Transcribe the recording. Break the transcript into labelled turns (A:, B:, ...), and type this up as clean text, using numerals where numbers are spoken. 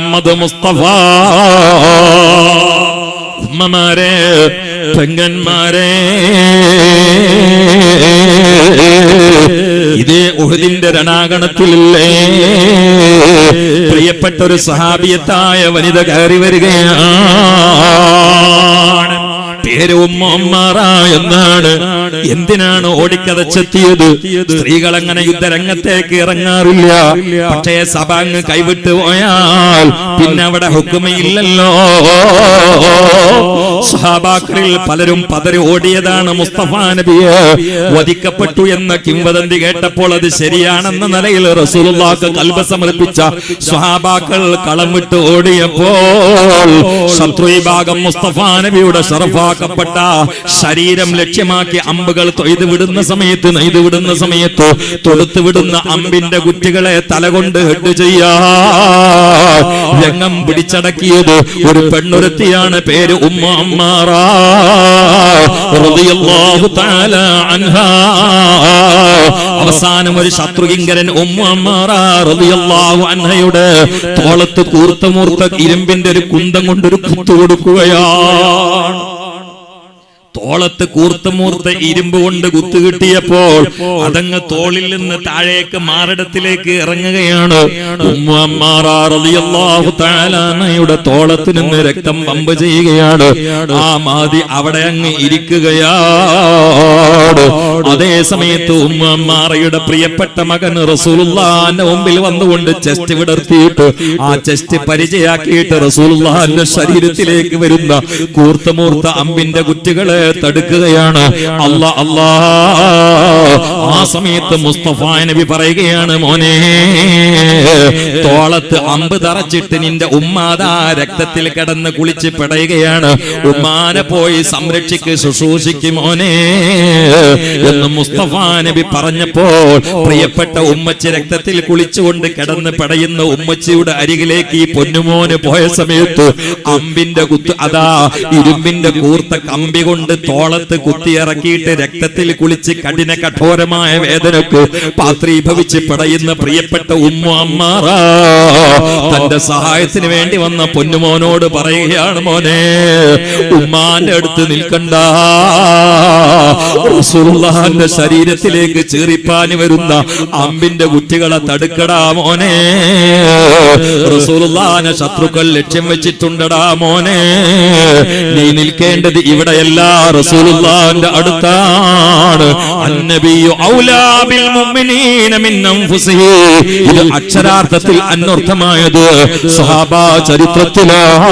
A: മുഹമ്മദ് മുസ്തഫ. ഉമ്മമാരെ, പെങ്ങന്മാരെ, ഇതേ ഉഹദിന്റെ രണാങ്കണത്തിലല്ലേ പ്രിയപ്പെട്ട ഒരു സഹാബിയത്തായ വനിത കയറി വരികയാണ്. പേര് ഉമ്മ അമ്മാറ എന്നാണ്. എന്തിനാണ് ഓടിക്കതച്ചെത്തിയത്? സ്ത്രീകൾ അങ്ങനെ യുദ്ധരംഗത്തേക്ക് ഇറങ്ങാറില്ല. പക്ഷേ സഭ അങ്ങ് കൈവിട്ടു പോയാൽ പിന്നെ അവിടെ ഹുക്കുമയില്ലല്ലോ. സഹാബാക്കളിൽ പലരും പതറി ഓടിയതാണ്. മുസ്തഫ നബിയെ വധിക്കപ്പെട്ടു എന്ന കിംവദന്തി കേട്ടപ്പോൾ അത് ശരിയാണെന്ന നിലയിൽ റസൂലുള്ളാഹിക്ക് ഖൽബ് സമർപ്പിച്ച സഹാബാക്കൾ കളം വിട്ട് ഓടിയപ്പോൾ ശത്രു വിഭാഗം മുസ്തഫ നബിയുടെ ശറഫാക്കപ്പെട്ട ശരീരം ലക്ഷ്യമാക്കി അമ്പുകൾ തൊയ്തു വിടുന്ന സമയത്ത് തൊടുത്തു വിടുന്ന അമ്പിന്റെ കുറ്റികളെ തലകൊണ്ട് ഹെഡ് ചെയ്യാ രംഗം പിടിച്ചടക്കിയത് ഒരു പെണ്ണൊരുത്തിയാണ്. പേര് ഉമ്മ അമ്മാറ റളിയല്ലാഹു തആല അൻഹാ. അവസാനം ഒരു ശത്രുകിങ്കരൻ ഉമ്മ അമ്മാറ റളിയല്ലാഹു അൻഹയുടെ തോളത്ത് കൂർത്തമൂർത്ത ഇരുമ്പിന്റെ ഒരു കുന്തം കൊണ്ടൊരു കുത്തു കൊടുക്കുകയാണ്. തോളത്ത് കൂർത്തമൂർത്ത ഇരുമ്പ് കൊണ്ട് കുത്തു കിട്ടിയപ്പോൾ അതങ്ങ് തോളിൽ നിന്ന് താഴേക്ക് മാറിടത്തിലേക്ക് ഇറങ്ങുകയാണ്. ഉമ്മ അമ്മാറ റളിയല്ലാഹു തആല അൻഹയുടെ തോളത്ത് നിന്ന് രക്തം പമ്പ് ചെയ്യുകയാണ്. ആ മാതി അവിടെ അങ്ങ് ഇരിക്കുകയാണ്. അതേ സമയത്ത് ഉമ്മ അമ്മാറയുടെ പ്രിയപ്പെട്ട മകൻ റസൂലുള്ളാഹിന്റെ മുമ്പിൽ വന്നുകൊണ്ട് ചെസ്റ്റ് വിടർത്തിയിട്ട് ആ ചെസ്റ്റ് പരിചയാക്കിയിട്ട് റസൂലുള്ളാഹിന്റെ ശരീരത്തിലേക്ക് വരുന്ന കൂർത്തമൂർത്ത അമ്പിന്റെ കുറ്റികളെ തടുക്കുകയാണ്. അല്ലാ. ആ സമയത്ത് മുസ്തഫ നബി പറയുകയാണ്, മോനെ, തോളത്ത് അമ്പ് തറച്ചിട്ട് നിന്റെ ഉമ്മാതാ രക്തത്തിൽ കിടന്ന് കുളിച്ച് പിടയുകയാണ്. ഉമ്മാനെ പോയി സംരക്ഷിക്ക്, ശുശ്രൂഷിക്ക് മോനെ എന്ന് മുസ്തഫ നബി പറഞ്ഞപ്പോൾ പ്രിയപ്പെട്ട ഉമ്മച്ചി രക്തത്തിൽ കുളിച്ചുകൊണ്ട് കിടന്ന് പിടയുന്ന ഉമ്മച്ചിയുടെ അരികിലേക്ക് ഈ പൊന്നുമോന് പോയ സമയത്ത് അമ്പിന്റെ കുത്ത്, അതാ ഇരുമ്പിന്റെ കൂർത്ത കമ്പി കൊണ്ട് തോളത്ത് കുത്തിയിറക്കിയിട്ട് രക്തത്തിൽ കുളിച്ച് കഠിന കഠോരമായ വേദനക്ക് പാത്രീഭവിച്ച് പിടയുന്ന പ്രിയപ്പെട്ട ഉമ്മ അമ്മാറ തന്റെ സഹായത്തിന് വേണ്ടി വന്ന പൊന്നുമോനോട് പറയുകയാണ്, മോനെ, ഉമ്മാന്റെ അടുത്ത് നിൽക്കണ്ട, റസൂലുള്ളാഹിന്റെ ശരീരത്തിലേക്ക് ചീറിപ്പാനി വരുന്ന അമ്പിന്റെ കുറ്റികളെ തടുക്കടാ മോനെ. റസൂലുള്ളാഹിനെ ശത്രുക്കൾ ലക്ഷ്യം വെച്ചിട്ടുണ്ടടാ മോനെ. നീ നിൽക്കേണ്ടത് ഇവിടെയല്ല, റസൂലുള്ളാഹിന്റെ അടുത്താണ്. അന്നബിയു ഔലാ ബിൽ മുഅ്മിനീന മിൻ അൻഫുസിഹി. ഇത് അക്ഷരാർത്ഥത്തിൽ അന്വർത്ഥമായത് സഹാബാ ചരിത്രത്തിലാണ്.